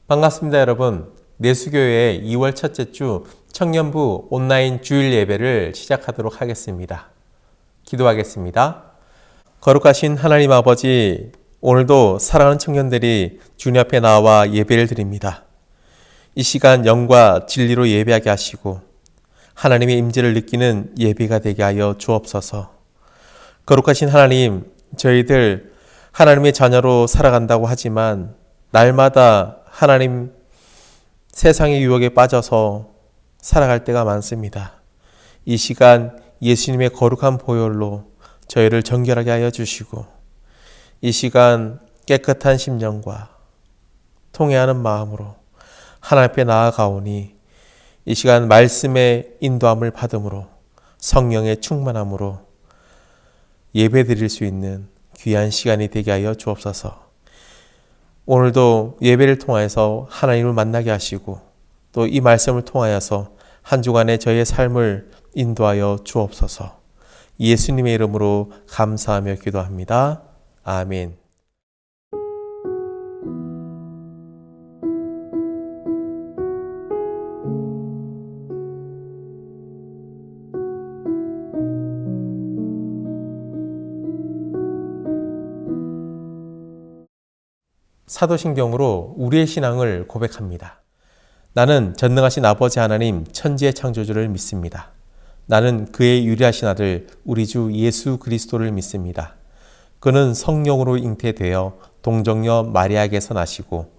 반갑습니다, 여러분. 내수교회의 2월 첫째 주 청년부 온라인 주일 예배를 시작하도록 하겠습니다. 기도하겠습니다. 거룩하신 하나님 아버지, 오늘도 사랑하는 청년들이 주님 앞에 나와 예배를 드립니다. 이 시간 영과 진리로 예배하게 하시고 하나님의 임재를 느끼는 예배가 되게 하여 주옵소서. 거룩하신 하나님, 저희들 하나님의 자녀로 살아간다고 하지만 날마다 하나님 세상의 유혹에 빠져서 살아갈 때가 많습니다. 이 시간 예수님의 거룩한 보혈로 저희를 정결하게 하여 주시고 이 시간 깨끗한 심령과 통회하는 마음으로 하나님 앞에 나아가오니 이 시간 말씀의 인도함을 받음으로 성령의 충만함으로 예배드릴 수 있는 귀한 시간이 되게 하여 주옵소서. 오늘도 예배를 통하여서 하나님을 만나게 하시고 또 이 말씀을 통하여서 한 주간의 저희의 삶을 인도하여 주옵소서. 예수님의 이름으로 감사하며 기도합니다. 아멘. 사도신경으로 우리의 신앙을 고백합니다. 나는 전능하신 아버지 하나님 천지의 창조주를 믿습니다. 나는 그의 유일하신 아들 우리 주 예수 그리스도를 믿습니다. 그는 성령으로 잉태되어 동정녀 마리아에게서 나시고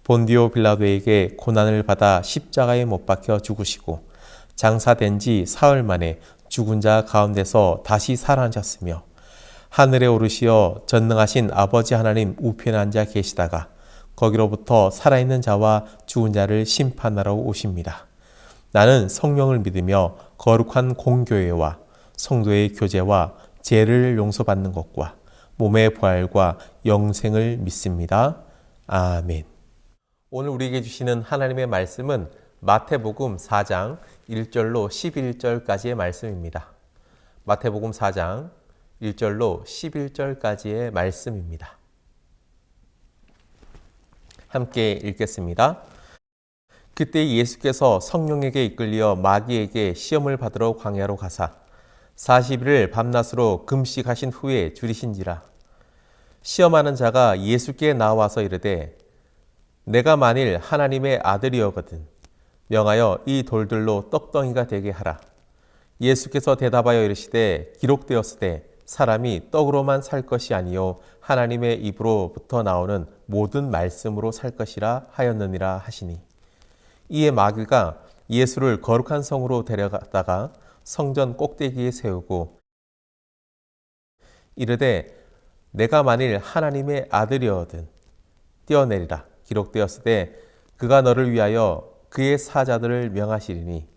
본디오 빌라도에게 고난을 받아 십자가에 못 박혀 죽으시고 장사된 지 사흘 만에 죽은 자 가운데서 다시 살아나셨으며 하늘에 오르시어 전능하신 아버지 하나님 우편에 앉아 계시다가 거기로부터 살아있는 자와 죽은 자를 심판하러 오십니다. 나는 성령을 믿으며 거룩한 공교회와 성도의 교제와 죄를 용서받는 것과 몸의 부활과 영생을 믿습니다. 아멘. 오늘 우리에게 주시는 하나님의 말씀은 마태복음 4장 1절로 11절까지의 말씀입니다. 마태복음 4장 1절로 11절까지의 말씀입니다. 함께 읽겠습니다. 그때 예수께서 성령에게 이끌려 마귀에게 시험을 받으러 광야로 가사 40일을 밤낮으로 금식하신 후에 줄이신지라. 시험하는 자가 예수께 나와서 이르되 내가 만일 하나님의 아들이여거든 명하여 이 돌들로 떡덩이가 되게 하라. 예수께서 대답하여 이르시되 기록되었으되 사람이 떡으로만 살 것이 아니요 하나님의 입으로부터 나오는 모든 말씀으로 살 것이라 하였느니라 하시니. 이에 마귀가 예수를 거룩한 성으로 데려갔다가 성전 꼭대기에 세우고 이르되 내가 만일 하나님의 아들이거든 뛰어내리라. 기록되었으되 그가 너를 위하여 그의 사자들을 명하시리니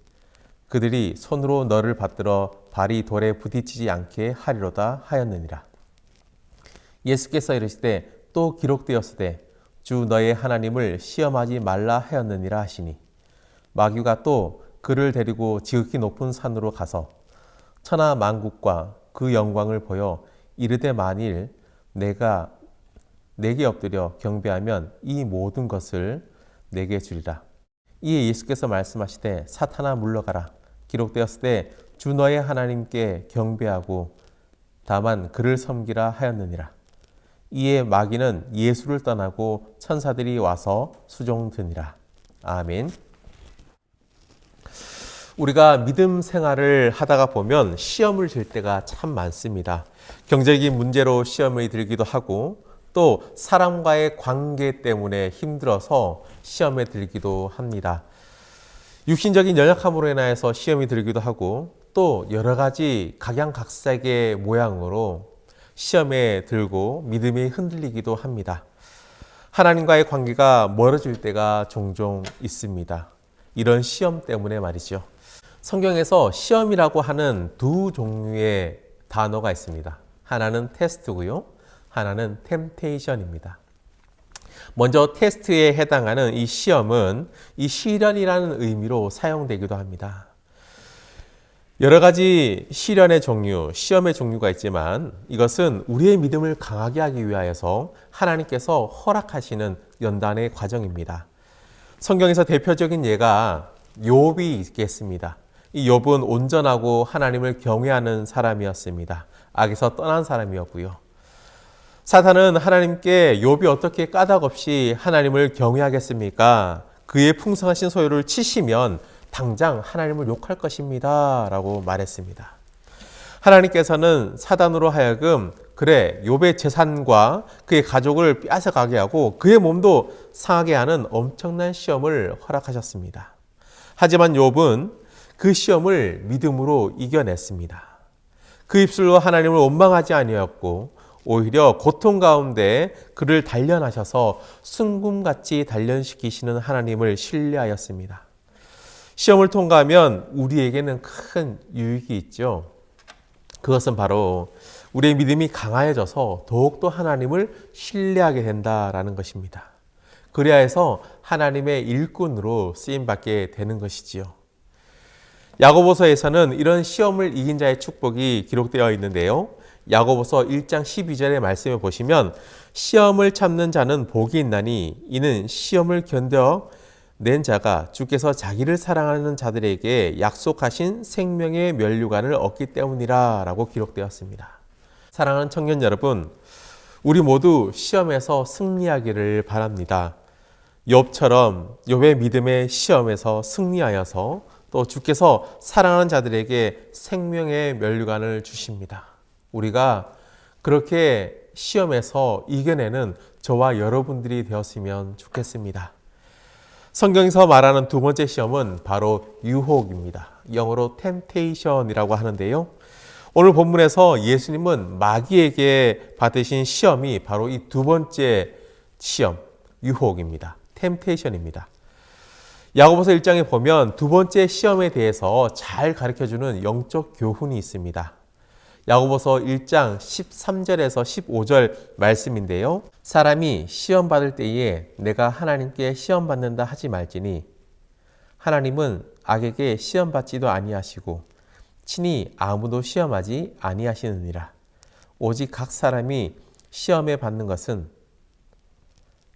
그들이 손으로 너를 받들어 발이 돌에 부딪히지 않게 하리로다 하였느니라. 예수께서 이르시되 또 기록되었으되 주 너의 하나님을 시험하지 말라 하였느니라 하시니. 마귀가 또 그를 데리고 지극히 높은 산으로 가서 천하 만국과 그 영광을 보여 이르되 만일 내가 내게 엎드려 경배하면 이 모든 것을 내게 주리라. 이에 예수께서 말씀하시되 사탄아 물러가라. 기록되었으되 주 너의 하나님께 경배하고 다만 그를 섬기라 하였느니라. 이에 마귀는 예수를 떠나고 천사들이 와서 수종드니라. 아멘. 우리가 믿음 생활을 하다가 보면 시험을 질 때가 참 많습니다. 경제적인 문제로 시험이 들기도 하고 또 사람과의 관계 때문에 힘들어서 시험에 들기도 합니다. 육신적인 연약함으로 인하여서 시험이 들기도 하고 또 여러 가지 각양각색의 모양으로 시험에 들고 믿음이 흔들리기도 합니다. 하나님과의 관계가 멀어질 때가 종종 있습니다. 이런 시험 때문에 말이죠. 성경에서 시험이라고 하는 두 종류의 단어가 있습니다. 하나는 테스트고요. 하나는 템테이션입니다. 먼저 테스트에 해당하는 이 시험은 이 시련이라는 의미로 사용되기도 합니다. 여러 가지 시련의 종류, 시험의 종류가 있지만 이것은 우리의 믿음을 강하게 하기 위하여서 하나님께서 허락하시는 연단의 과정입니다. 성경에서 대표적인 예가 욥이 있겠습니다. 이 욥은 온전하고 하나님을 경외하는 사람이었습니다. 악에서 떠난 사람이었고요. 사탄은 하나님께 욥이 어떻게 까닭없이 하나님을 경외하겠습니까? 그의 풍성하신 소유를 치시면 당장 하나님을 욕할 것입니다 라고 말했습니다. 하나님께서는 사단으로 하여금 그래 욥의 재산과 그의 가족을 뺏어가게 하고 그의 몸도 상하게 하는 엄청난 시험을 허락하셨습니다. 하지만 욥은 그 시험을 믿음으로 이겨냈습니다. 그 입술로 하나님을 원망하지 아니하였고 오히려 고통 가운데 그를 단련하셔서 순금같이 단련시키시는 하나님을 신뢰하였습니다. 시험을 통과하면 우리에게는 큰 유익이 있죠. 그것은 바로 우리의 믿음이 강화해져서 더욱더 하나님을 신뢰하게 된다라는 것입니다. 그래야 해서 하나님의 일꾼으로 쓰임받게 되는 것이지요. 야고보서에서는 이런 시험을 이긴 자의 축복이 기록되어 있는데요. 야고보서 1장 12절의 말씀을 보시면 시험을 참는 자는 복이 있나니 이는 시험을 견뎌낸 자가 주께서 자기를 사랑하는 자들에게 약속하신 생명의 면류관을 얻기 때문이라 라고 기록되었습니다. 사랑하는 청년 여러분, 우리 모두 시험에서 승리하기를 바랍니다. 욥처럼 욥의 믿음의 시험에서 승리하여서 또 주께서 사랑하는 자들에게 생명의 면류관을 주십니다. 우리가 그렇게 시험에서 이겨내는 저와 여러분들이 되었으면 좋겠습니다. 성경에서 말하는 두 번째 시험은 바로 유혹입니다. 영어로 temptation이라고 하는데요. 오늘 본문에서 예수님은 마귀에게 받으신 시험이 바로 이 두 번째 시험, 유혹입니다. temptation입니다. 야고보서 1장에 보면 두 번째 시험에 대해서 잘 가르쳐주는 영적 교훈이 있습니다. 야고보서 1장 13절에서 15절 말씀인데요. 사람이 시험받을 때에 내가 하나님께 시험받는다 하지 말지니 하나님은 악에게 시험받지도 아니하시고 친히 아무도 시험하지 아니하시느니라. 오직 각 사람이 시험에 받는 것은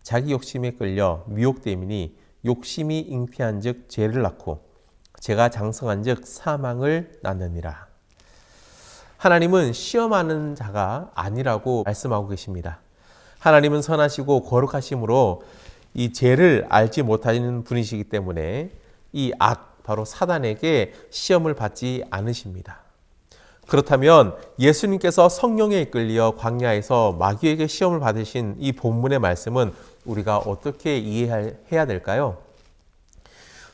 자기 욕심에 끌려 미혹됨이니 욕심이 잉태한 즉 죄를 낳고 죄가 장성한 즉 사망을 낳느니라. 하나님은 시험하는 자가 아니라고 말씀하고 계십니다. 하나님은 선하시고 거룩하심으로 이 죄를 알지 못하는 분이시기 때문에 이 바로 사단에게 시험을 받지 않으십니다. 그렇다면 예수님께서 성령에 이끌려 광야에서 마귀에게 시험을 받으신 이 본문의 말씀은 우리가 어떻게 이해해야 될까요?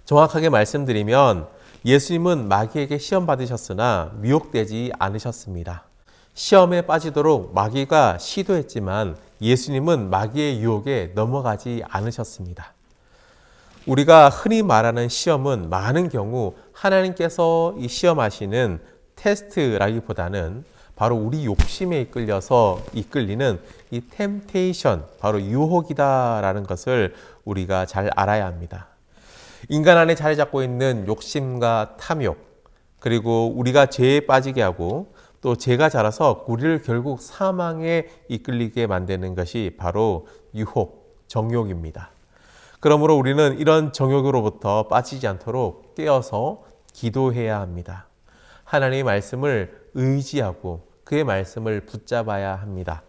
정확하게 말씀드리면 예수님은 마귀에게 시험 받으셨으나 미혹되지 않으셨습니다. 시험에 빠지도록 마귀가 시도했지만 예수님은 마귀의 유혹에 넘어가지 않으셨습니다. 우리가 흔히 말하는 시험은 많은 경우 하나님께서 이 시험하시는 테스트라기보다는 바로 우리 욕심에 이끌리는 이 템테이션, 바로 유혹이다라는 것을 우리가 잘 알아야 합니다. 인간 안에 자리 잡고 있는 욕심과 탐욕, 그리고 우리가 죄에 빠지게 하고 또 죄가 자라서 우리를 결국 사망에 이끌리게 만드는 것이 바로 유혹, 정욕입니다. 그러므로 우리는 이런 정욕으로부터 빠지지 않도록 깨어서 기도해야 합니다. 하나님의 말씀을 의지하고 그의 말씀을 붙잡아야 합니다.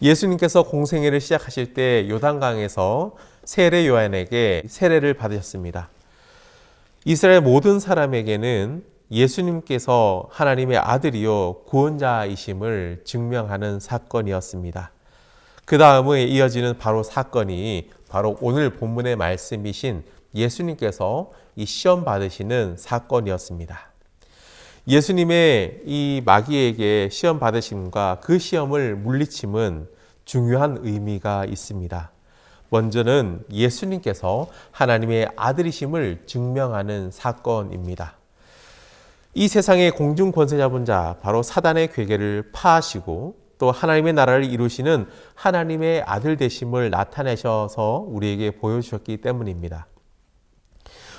예수님께서 공생애를 시작하실 때 요단강에서 세례 요한에게 세례를 받으셨습니다. 이스라엘 모든 사람에게는 예수님께서 하나님의 아들이요 구원자이심을 증명하는 사건이었습니다. 그 다음에 이어지는 바로 사건이 바로 오늘 본문의 말씀이신 예수님께서 이 시험 받으시는 사건이었습니다. 예수님의 이 마귀에게 시험 받으심과 그 시험을 물리침은 중요한 의미가 있습니다. 먼저는 예수님께서 하나님의 아들이심을 증명하는 사건입니다. 이 세상의 공중 권세 잡은 자, 바로 사단의 괴계를 파하시고 또 하나님의 나라를 이루시는 하나님의 아들 되심을 나타내셔서 우리에게 보여주셨기 때문입니다.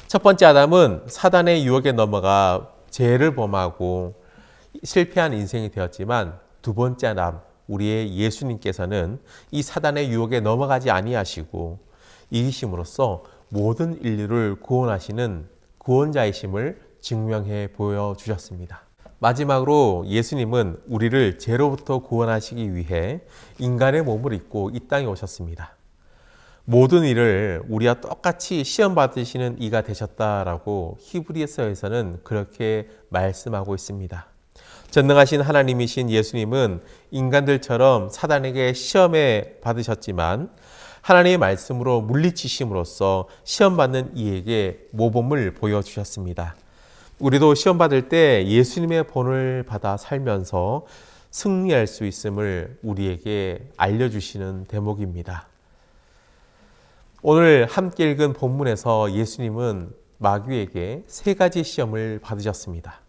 첫 번째 아담은 사단의 유혹에 넘어가 죄를 범하고 실패한 인생이 되었지만 두 번째 아담, 우리의 예수님께서는 이 사단의 유혹에 넘어가지 아니하시고 이기심으로써 모든 인류를 구원하시는 구원자이심을 증명해 보여주셨습니다. 마지막으로 예수님은 우리를 죄로부터 구원하시기 위해 인간의 몸을 입고 이 땅에 오셨습니다. 모든 일을 우리와 똑같이 시험 받으시는 이가 되셨다라고 히브리서에서는 그렇게 말씀하고 있습니다. 전능하신 하나님이신 예수님은 인간들처럼 사단에게 시험에 받으셨지만 하나님의 말씀으로 물리치심으로써 시험받는 이에게 모범을 보여주셨습니다. 우리도 시험받을 때 예수님의 본을 받아 살면서 승리할 수 있음을 우리에게 알려주시는 대목입니다. 오늘 함께 읽은 본문에서 예수님은 마귀에게 3가지 시험을 받으셨습니다.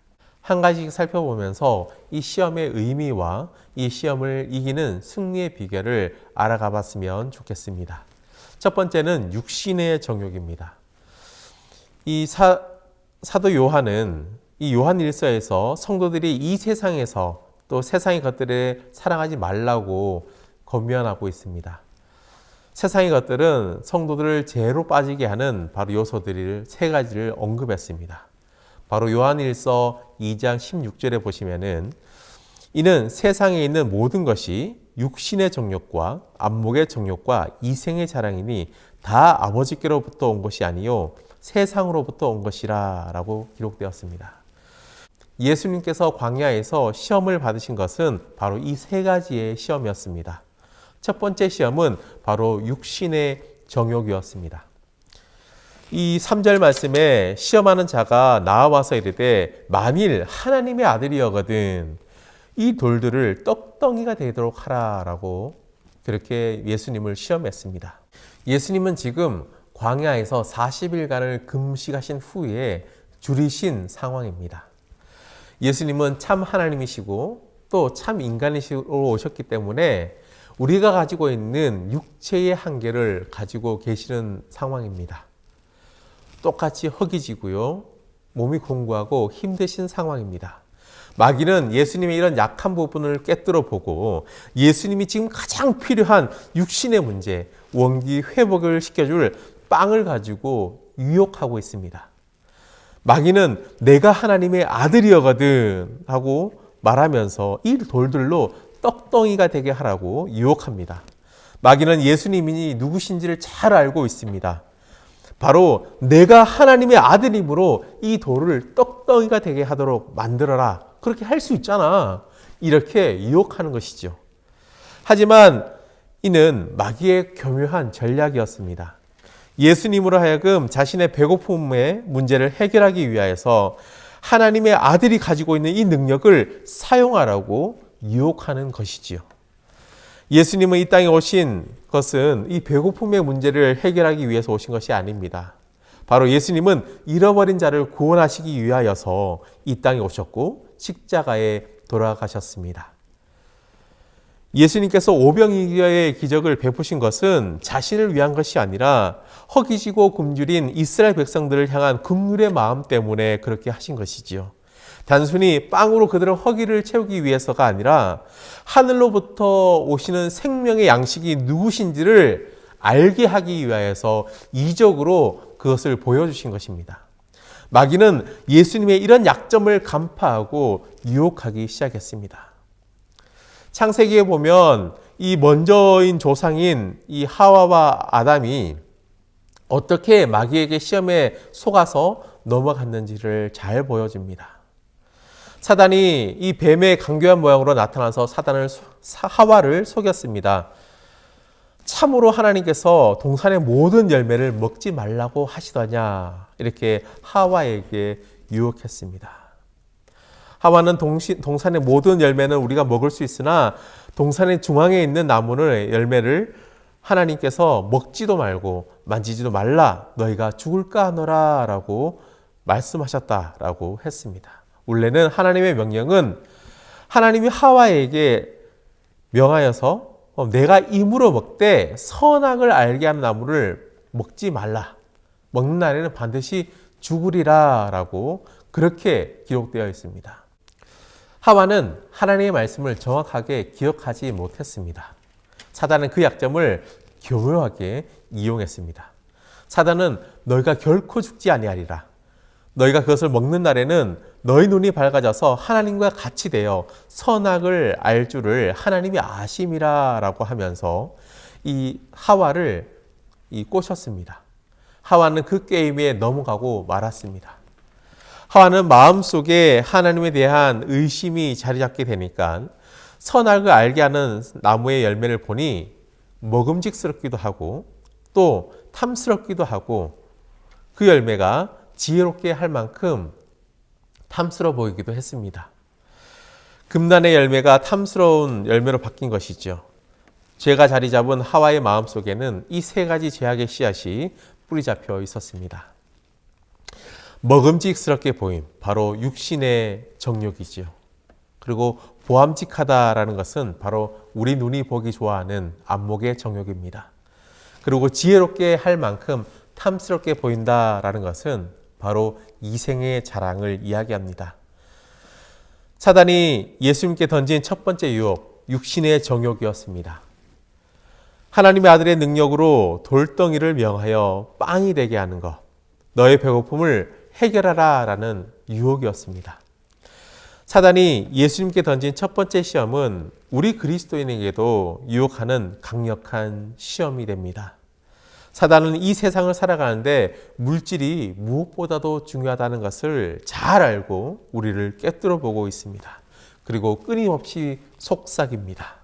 한 가지씩 살펴보면서 이 시험의 의미와 이 시험을 이기는 승리의 비결을 알아가 봤으면 좋겠습니다. 첫 번째는 육신의 정욕입니다. 이 사도 요한은 이 요한 일서에서 성도들이 이 세상에서 또 세상의 것들을 사랑하지 말라고 권면하고 있습니다. 세상의 것들은 성도들을 죄로 빠지게 하는 바로 요소들을 3가지를 언급했습니다. 바로 요한일서 2장 16절에 보시면은 이는 세상에 있는 모든 것이 육신의 정욕과 안목의 정욕과 이생의 자랑이니 다 아버지께로부터 온 것이 아니요 세상으로부터 온 것이라 라고 기록되었습니다. 예수님께서 광야에서 시험을 받으신 것은 바로 이 3가지의 시험이었습니다. 첫 번째 시험은 바로 육신의 정욕이었습니다. 이 3절 말씀에 시험하는 자가 나와서 이르되 만일 하나님의 아들이여거든 이 돌들을 떡덩이가 되도록 하라라고 그렇게 예수님을 시험했습니다. 예수님은 지금 광야에서 40일간을 금식하신 후에 줄이신 상황입니다. 예수님은 참 하나님이시고 또 참 인간이시로 오셨기 때문에 우리가 가지고 있는 육체의 한계를 가지고 계시는 상황입니다. 똑같이 허기지고요. 몸이 공고하고 힘드신 상황입니다. 마귀는 예수님의 이런 약한 부분을 깨뜨려 보고 예수님이 지금 가장 필요한 육신의 문제, 원기 회복을 시켜줄 빵을 가지고 유혹하고 있습니다. 마귀는 내가 하나님의 아들이여거든 하고 말하면서 이 돌들로 떡덩이가 되게 하라고 유혹합니다. 마귀는 예수님이 누구신지를 잘 알고 있습니다. 바로 내가 하나님의 아들이므로 이 돌을 떡덩이가 되게 하도록 만들어라. 그렇게 할 수 있잖아. 이렇게 유혹하는 것이죠. 하지만 이는 마귀의 교묘한 전략이었습니다. 예수님으로 하여금 자신의 배고픔의 문제를 해결하기 위하여서 하나님의 아들이 가지고 있는 이 능력을 사용하라고 유혹하는 것이지요. 예수님은 이 땅에 오신 것은 이 배고픔의 문제를 해결하기 위해서 오신 것이 아닙니다. 바로 예수님은 잃어버린 자를 구원하시기 위하여서 이 땅에 오셨고 십자가에 돌아가셨습니다. 예수님께서 오병이어의 기적을 베푸신 것은 자신을 위한 것이 아니라 허기지고 굶주린 이스라엘 백성들을 향한 긍휼의 마음 때문에 그렇게 하신 것이지요. 단순히 빵으로 그들의 허기를 채우기 위해서가 아니라 하늘로부터 오시는 생명의 양식이 누구신지를 알게 하기 위하여서 이적으로 그것을 보여주신 것입니다. 마귀는 예수님의 이런 약점을 간파하고 유혹하기 시작했습니다. 창세기에 보면 이 먼저인 조상인 이 하와와 아담이 어떻게 마귀에게 시험에 속아서 넘어갔는지를 잘 보여줍니다. 사단이 이 뱀의 강교한 모양으로 나타나서 하와를 속였습니다. 참으로 하나님께서 동산의 모든 열매를 먹지 말라고 하시더냐 이렇게 하와에게 유혹했습니다. 하와는 동산의 모든 열매는 우리가 먹을 수 있으나 동산의 중앙에 있는 나무의 열매를 하나님께서 먹지도 말고 만지지도 말라 너희가 죽을까 하노라 라고 말씀하셨다라고 했습니다. 원래는 하나님의 명령은 하나님이 하와에게 명하여서 내가 임으로 먹되 선악을 알게 하는 나무를 먹지 말라. 먹는 날에는 반드시 죽으리라 라고 그렇게 기록되어 있습니다. 하와는 하나님의 말씀을 정확하게 기억하지 못했습니다. 사단은 그 약점을 교묘하게 이용했습니다. 사단은 너희가 결코 죽지 아니하리라. 너희가 그것을 먹는 날에는 너희 눈이 밝아져서 하나님과 같이 되어 선악을 알 줄을 하나님이 아심이라 라고 하면서 이 하와를 꼬셨습니다. 하와는 그 게임에 넘어가고 말았습니다. 하와는 마음속에 하나님에 대한 의심이 자리 잡게 되니까 선악을 알게 하는 나무의 열매를 보니 먹음직스럽기도 하고 또 탐스럽기도 하고 그 열매가 지혜롭게 할 만큼 탐스러워 보이기도 했습니다. 금난의 열매가 탐스러운 열매로 바뀐 것이죠. 죄가 자리 잡은 하와의 마음속에는 이 세 가지 죄악의 씨앗이 뿌리 잡혀 있었습니다. 먹음직스럽게 보임, 바로 육신의 정욕이지요. 그리고 보암직하다라는 것은 바로 우리 눈이 보기 좋아하는 안목의 정욕입니다. 그리고 지혜롭게 할 만큼 탐스럽게 보인다라는 것은 바로 이생의 자랑을 이야기합니다. 사단이 예수님께 던진 첫 번째 유혹, 육신의 정욕이었습니다. 하나님의 아들의 능력으로 돌덩이를 명하여 빵이 되게 하는 것, 너의 배고픔을 해결하라 라는 유혹이었습니다. 사단이 예수님께 던진 첫 번째 시험은 우리 그리스도인에게도 유혹하는 강력한 시험이 됩니다. 사단은 이 세상을 살아가는데 물질이 무엇보다도 중요하다는 것을 잘 알고 우리를 꿰뚫어 보고 있습니다. 그리고 끊임없이 속삭입니다.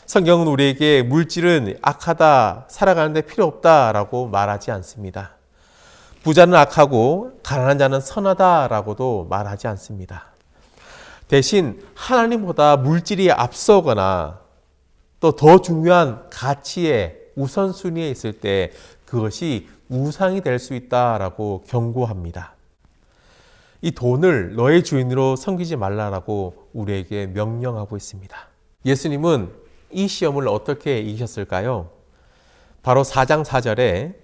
성경은 우리에게 물질은 악하다, 살아가는데 필요 없다라고 말하지 않습니다. 부자는 악하고 가난한 자는 선하다라고도 말하지 않습니다. 대신 하나님보다 물질이 앞서거나 또 더 중요한 가치의 우선순위에 있을 때 그것이 우상이 될 수 있다라고 경고합니다. 이 돈을 너의 주인으로 섬기지 말라라고 우리에게 명령하고 있습니다. 예수님은 이 시험을 어떻게 이기셨을까요? 바로 4장 4절에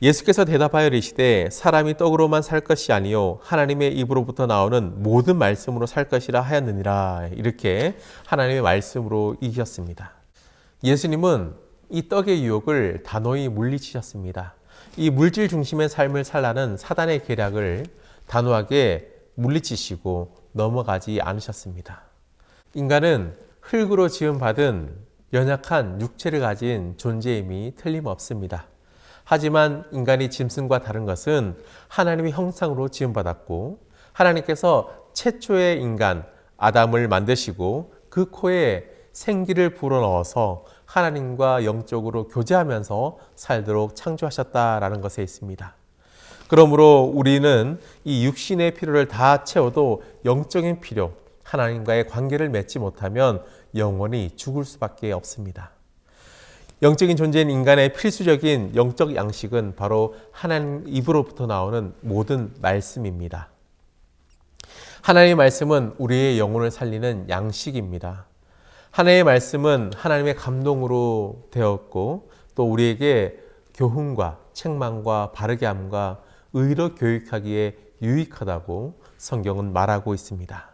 예수께서 대답하여 이르시되 사람이 떡으로만 살 것이 아니요 하나님의 입으로부터 나오는 모든 말씀으로 살 것이라 하였느니라. 이렇게 하나님의 말씀으로 이기셨습니다. 예수님은 이 떡의 유혹을 단호히 물리치셨습니다. 이 물질 중심의 삶을 살라는 사단의 계략을 단호하게 물리치시고 넘어가지 않으셨습니다. 인간은 흙으로 지음받은 연약한 육체를 가진 존재임이 틀림없습니다. 하지만 인간이 짐승과 다른 것은 하나님의 형상으로 지음받았고 하나님께서 최초의 인간 아담을 만드시고 그 코에 생기를 불어넣어서 하나님과 영적으로 교제하면서 살도록 창조하셨다라는 것에 있습니다. 그러므로 우리는 이 육신의 필요를 다 채워도 영적인 필요, 하나님과의 관계를 맺지 못하면 영원히 죽을 수밖에 없습니다. 영적인 존재인 인간의 필수적인 영적 양식은 바로 하나님 입으로부터 나오는 모든 말씀입니다. 하나님의 말씀은 우리의 영혼을 살리는 양식입니다. 하나님의 말씀은 하나님의 감동으로 되었고 또 우리에게 교훈과 책망과 바르게 함과 의로 교육하기에 유익하다고 성경은 말하고 있습니다.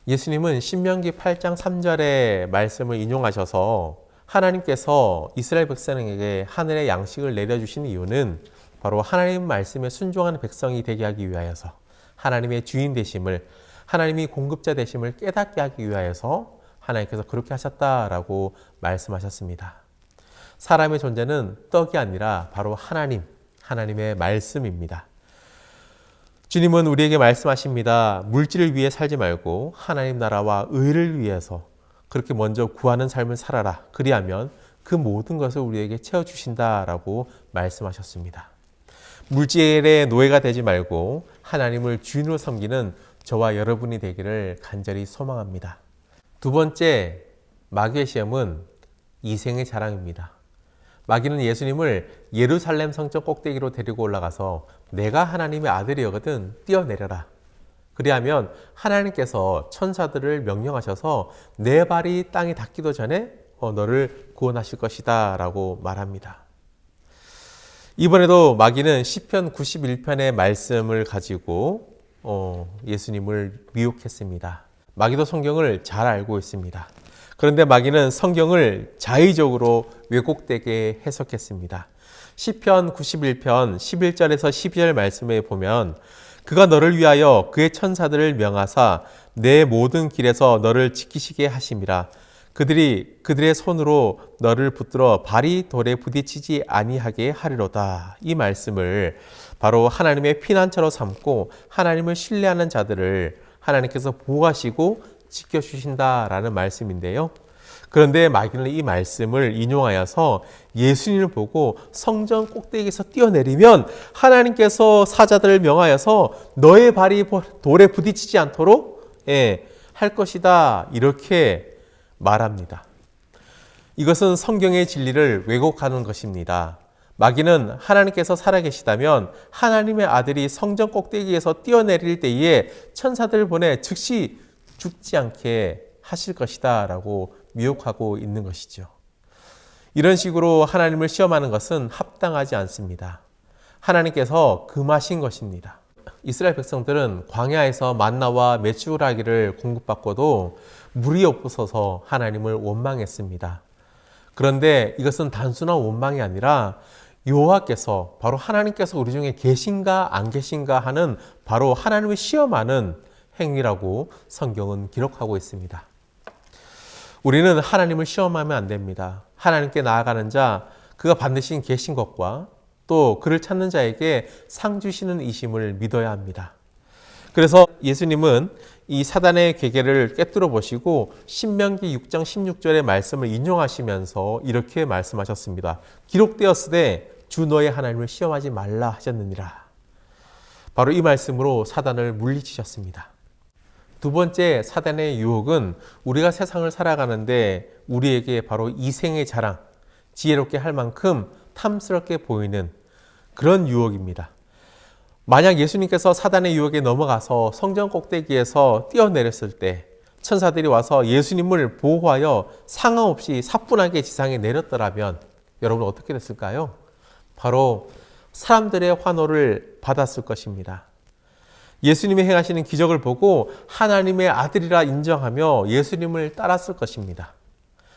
예수님은 신명기 8장 3절의 말씀을 인용하셔서 하나님께서 이스라엘 백성에게 하늘의 양식을 내려주신 이유는 바로 하나님 말씀에 순종하는 백성이 되게 하기 위하여서 하나님의 주인 되심을, 하나님이 공급자 되심을 깨닫게 하기 위하여서 하나님께서 그렇게 하셨다라고 말씀하셨습니다. 사람의 존재는 떡이 아니라 바로 하나님의 말씀입니다. 주님은 우리에게 말씀하십니다. 물질을 위해 살지 말고 하나님 나라와 의를 위해서 그렇게 먼저 구하는 삶을 살아라. 그리하면 그 모든 것을 우리에게 채워주신다라고 말씀하셨습니다. 물질의 노예가 되지 말고 하나님을 주인으로 섬기는 저와 여러분이 되기를 간절히 소망합니다. 두 번째, 마귀의 시험은 이생의 자랑입니다. 마귀는 예수님을 예루살렘 성전 꼭대기로 데리고 올라가서 내가 하나님의 아들이거든 뛰어내려라. 그리하면 하나님께서 천사들을 명령하셔서 내 발이 땅에 닿기도 전에 너를 구원하실 것이다 라고 말합니다. 이번에도 마귀는 시편 91편의 말씀을 가지고 예수님을 미혹했습니다. 마귀도 성경을 잘 알고 있습니다. 그런데 마귀는 성경을 자의적으로 왜곡되게 해석했습니다. 시편 91편 11절에서 12절 말씀에 보면 그가 너를 위하여 그의 천사들을 명하사 내 모든 길에서 너를 지키시게 하심이라. 그들이 그들의 손으로 너를 붙들어 발이 돌에 부딪히지 아니하게 하리로다. 이 말씀을 바로 하나님의 피난처로 삼고 하나님을 신뢰하는 자들을 하나님께서 보호하시고 지켜주신다라는 말씀인데요. 그런데 마귀는 이 말씀을 인용하여서 예수님을 보고 성전 꼭대기에서 뛰어내리면 하나님께서 사자들을 명하여서 너의 발이 돌에 부딪히지 않도록 할 것이다, 이렇게 말합니다. 이것은 성경의 진리를 왜곡하는 것입니다. 마귀는 하나님께서 살아계시다면 하나님의 아들이 성전 꼭대기에서 뛰어내릴 때에 천사들을 보내 즉시 죽지 않게 하실 것이다 라고 미혹하고 있는 것이죠. 이런 식으로 하나님을 시험하는 것은 합당하지 않습니다. 하나님께서 금하신 것입니다. 이스라엘 백성들은 광야에서 만나와 메추라기를 공급받고도 물이 없어서 하나님을 원망했습니다. 그런데 이것은 단순한 원망이 아니라 여호와께서, 바로 하나님께서 우리 중에 계신가 안 계신가 하는 바로 하나님을 시험하는 행위라고 성경은 기록하고 있습니다. 우리는 하나님을 시험하면 안 됩니다. 하나님께 나아가는 자, 그가 반드시 계신 것과 또 그를 찾는 자에게 상 주시는 이심을 믿어야 합니다. 그래서 예수님은 이 사단의 괴계를 꿰뚫어 보시고 신명기 6장 16절의 말씀을 인용하시면서 이렇게 말씀하셨습니다. 기록되었으되 주 너의 하나님을 시험하지 말라 하셨느니라. 바로 이 말씀으로 사단을 물리치셨습니다. 두 번째, 사단의 유혹은 우리가 세상을 살아가는데 우리에게 바로 이생의 자랑, 지혜롭게 할 만큼 탐스럽게 보이는 그런 유혹입니다. 만약 예수님께서 사단의 유혹에 넘어가서 성전 꼭대기에서 뛰어내렸을 때 천사들이 와서 예수님을 보호하여 상함 없이 사뿐하게 지상에 내렸더라면 여러분 어떻게 됐을까요? 바로 사람들의 환호를 받았을 것입니다. 예수님이 행하시는 기적을 보고 하나님의 아들이라 인정하며 예수님을 따랐을 것입니다.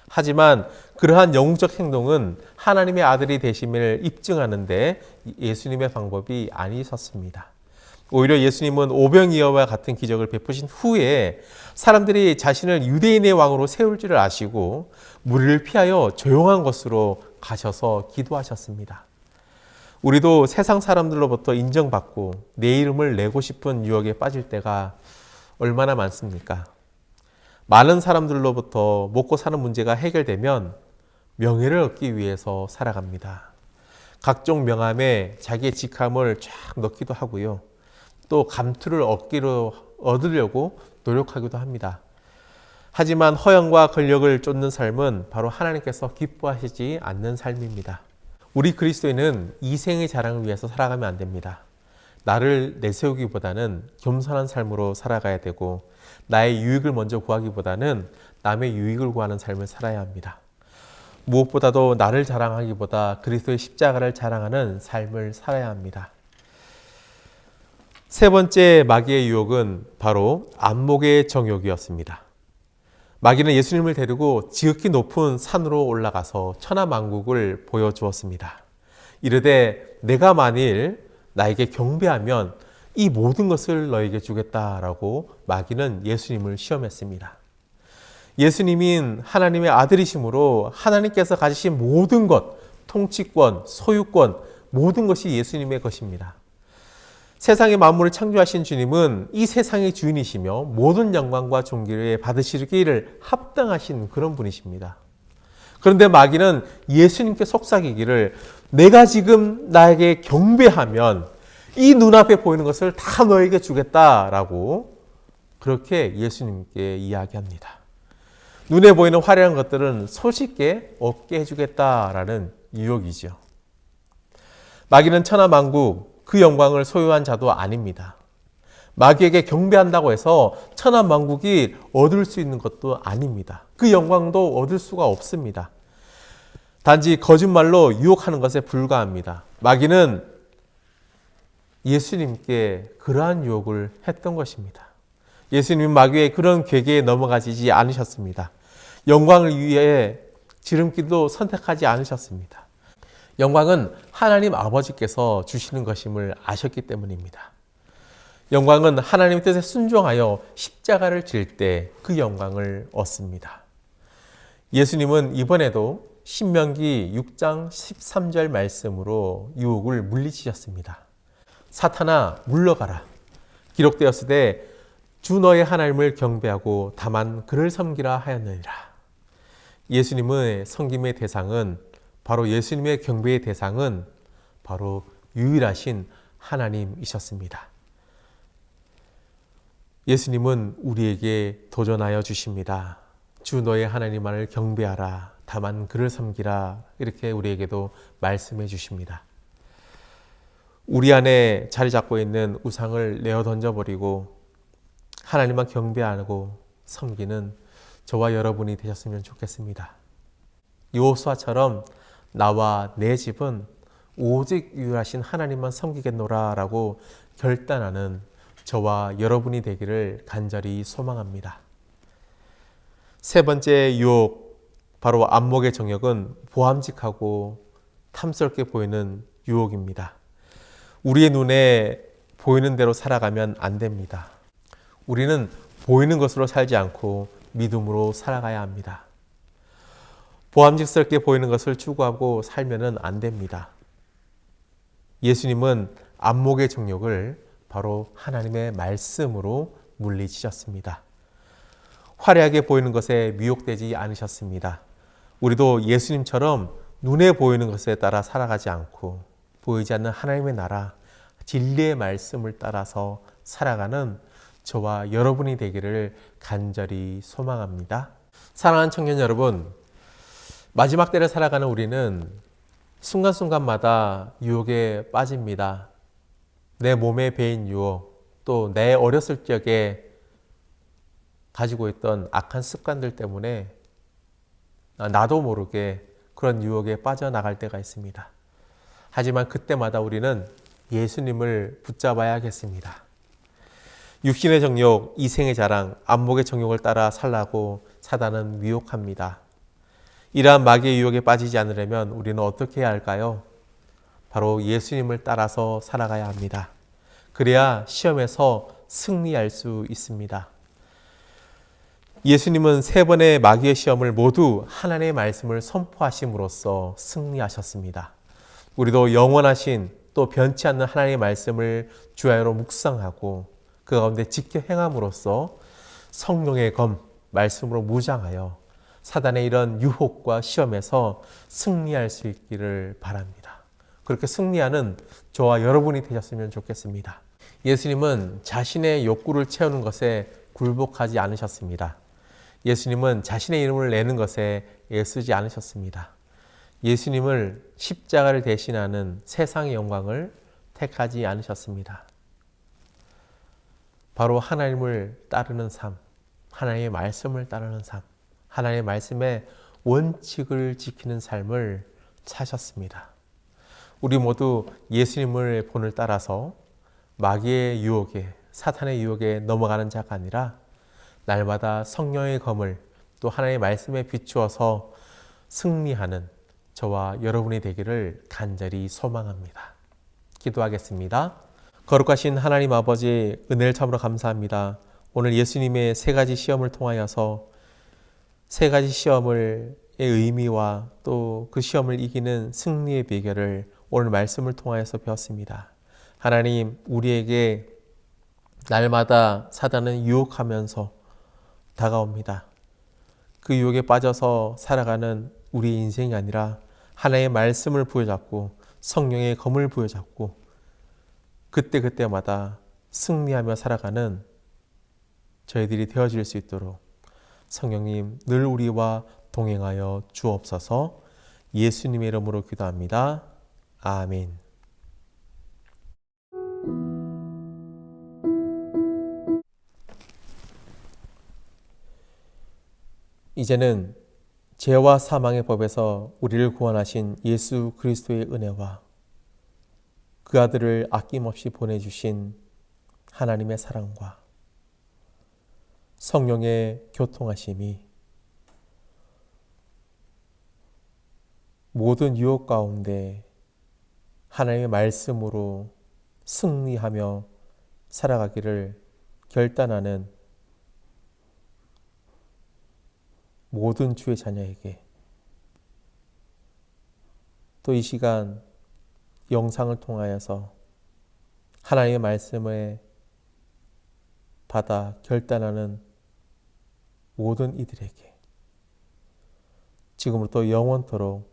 하지만 그러한 영웅적 행동은 하나님의 아들이 되심을 입증하는데 예수님의 방법이 아니셨습니다. 오히려 예수님은 오병이어와 같은 기적을 베푸신 후에 사람들이 자신을 유대인의 왕으로 세울 줄을 아시고 무리를 피하여 조용한 곳으로 가셔서 기도하셨습니다. 우리도 세상 사람들로부터 인정받고 내 이름을 내고 싶은 유혹에 빠질 때가 얼마나 많습니까? 많은 사람들로부터 먹고 사는 문제가 해결되면 명예를 얻기 위해서 살아갑니다. 각종 명함에 자기의 직함을 쫙 넣기도 하고요. 또 감투를 얻으려고 노력하기도 합니다. 하지만 허영과 권력을 쫓는 삶은 바로 하나님께서 기뻐하시지 않는 삶입니다. 우리 그리스도인은 이생의 자랑을 위해서 살아가면 안 됩니다. 나를 내세우기보다는 겸손한 삶으로 살아가야 되고 나의 유익을 먼저 구하기보다는 남의 유익을 구하는 삶을 살아야 합니다. 무엇보다도 나를 자랑하기보다 그리스도의 십자가를 자랑하는 삶을 살아야 합니다. 세 번째 마귀의 유혹은 바로 안목의 정욕이었습니다. 마귀는 예수님을 데리고 지극히 높은 산으로 올라가서 천하만국을 보여주었습니다. 이르되 내가 만일 나에게 경배하면 이 모든 것을 너에게 주겠다라고 마귀는 예수님을 시험했습니다. 예수님인 하나님의 아들이심으로 하나님께서 가지신 모든 것, 통치권, 소유권, 모든 것이 예수님의 것입니다. 세상의 만물을 창조하신 주님은 이 세상의 주인이시며 모든 영광과 존귀를 받으시기를 합당하신 그런 분이십니다. 그런데 마귀는 예수님께 속삭이기를 내가 지금 나에게 경배하면 이 눈앞에 보이는 것을 다 너에게 주겠다라고 그렇게 예수님께 이야기합니다. 눈에 보이는 화려한 것들은 손쉽게 얻게 해주겠다라는 유혹이죠. 마귀는 천하만국 그 영광을 소유한 자도 아닙니다. 마귀에게 경배한다고 해서 천하만국이 얻을 수 있는 것도 아닙니다. 그 영광도 얻을 수가 없습니다. 단지 거짓말로 유혹하는 것에 불과합니다. 마귀는 예수님께 그러한 유혹을 했던 것입니다. 예수님은 마귀의 그런 괴계에 넘어가지 않으셨습니다. 영광을 위해 지름길도 선택하지 않으셨습니다. 영광은 하나님 아버지께서 주시는 것임을 아셨기 때문입니다. 영광은 하나님의 뜻에 순종하여 십자가를 질 때 그 영광을 얻습니다. 예수님은 이번에도 신명기 6장 13절 말씀으로 유혹을 물리치셨습니다. 사탄아 물러가라. 기록되었으되 주 너의 하나님을 경배하고 다만 그를 섬기라 하였느니라. 예수님의 섬김의 대상은 바로 예수님의 경배의 대상은 바로 유일하신 하나님이셨습니다. 예수님은 우리에게 도전하여 주십니다. 주 너의 하나님만을 경배하라. 다만 그를 섬기라. 이렇게 우리에게도 말씀해 주십니다. 우리 안에 자리 잡고 있는 우상을 내어 던져버리고 하나님만 경배하고 섬기는 저와 여러분이 되셨으면 좋겠습니다. 여호수아처럼 나와 내 집은 오직 유일하신 하나님만 섬기겠노라 라고 결단하는 저와 여러분이 되기를 간절히 소망합니다. 세 번째 유혹, 바로 안목의 정욕은 보암직하고 탐스럽게 보이는 유혹입니다. 우리의 눈에 보이는 대로 살아가면 안 됩니다. 우리는 보이는 것으로 살지 않고 믿음으로 살아가야 합니다. 보암직스럽게 보이는 것을 추구하고 살면은 안 됩니다. 예수님은 안목의 정욕을 바로 하나님의 말씀으로 물리치셨습니다. 화려하게 보이는 것에 미혹되지 않으셨습니다. 우리도 예수님처럼 눈에 보이는 것에 따라 살아가지 않고 보이지 않는 하나님의 나라, 진리의 말씀을 따라서 살아가는 저와 여러분이 되기를 간절히 소망합니다. 사랑하는 청년 여러분, 마지막 때를 살아가는 우리는 순간순간마다 유혹에 빠집니다. 내 몸에 배인 유혹, 또 내 어렸을 적에 가지고 있던 악한 습관들 때문에 나도 모르게 그런 유혹에 빠져나갈 때가 있습니다. 하지만 그때마다 우리는 예수님을 붙잡아야겠습니다. 육신의 정욕, 이생의 자랑, 안목의 정욕을 따라 살라고 사단은 미혹합니다. 이러한 마귀의 유혹에 빠지지 않으려면 우리는 어떻게 해야 할까요? 바로 예수님을 따라서 살아가야 합니다. 그래야 시험에서 승리할 수 있습니다. 예수님은 세 번의 마귀의 시험을 모두 하나님의 말씀을 선포하심으로써 승리하셨습니다. 우리도 영원하신 또 변치 않는 하나님의 말씀을 주야로 묵상하고 그 가운데 지켜 행함으로써 성령의 검, 말씀으로 무장하여 사단의 이런 유혹과 시험에서 승리할 수 있기를 바랍니다. 그렇게 승리하는 저와 여러분이 되셨으면 좋겠습니다. 예수님은 자신의 욕구를 채우는 것에 굴복하지 않으셨습니다. 예수님은 자신의 이름을 내는 것에 애쓰지 않으셨습니다. 예수님을 십자가를 대신하는 세상의 영광을 택하지 않으셨습니다. 바로 하나님을 따르는 삶, 하나님의 말씀을 따르는 삶, 하나님의 말씀의 원칙을 지키는 삶을 사셨습니다. 우리 모두 예수님의 본을 따라서 마귀의 유혹에, 사탄의 유혹에 넘어가는 자가 아니라 날마다 성령의 검을 또 하나님의 말씀에 비추어서 승리하는 저와 여러분이 되기를 간절히 소망합니다. 기도하겠습니다. 거룩하신 하나님 아버지, 은혜를 참으로 감사합니다. 오늘 예수님의 세 가지 시험을 통하여서 세 가지 시험의 의미와 또 그 시험을 이기는 승리의 비결을 오늘 말씀을 통하여서 배웠습니다. 하나님, 우리에게 날마다 사단은 유혹하면서 다가옵니다. 그 유혹에 빠져서 살아가는 우리의 인생이 아니라 하나님의 말씀을 부여잡고 성령의 검을 부여잡고 그때그때마다 승리하며 살아가는 저희들이 되어질 수 있도록 성령님 늘 우리와 동행하여 주옵소서. 예수님의 이름으로 기도합니다. 아멘. 이제는 죄와 사망의 법에서 우리를 구원하신 예수 그리스도의 은혜와 그 아들을 아낌없이 보내주신 하나님의 사랑과 성령의 교통하심이 모든 유혹 가운데 하나님의 말씀으로 승리하며 살아가기를 결단하는 모든 주의 자녀에게, 또 이 시간 영상을 통하여서 하나님의 말씀을 받아 결단하는 모든 이들에게 지금부터 영원토록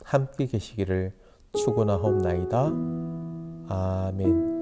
함께 계시기를 축원하옵나이다. 아멘.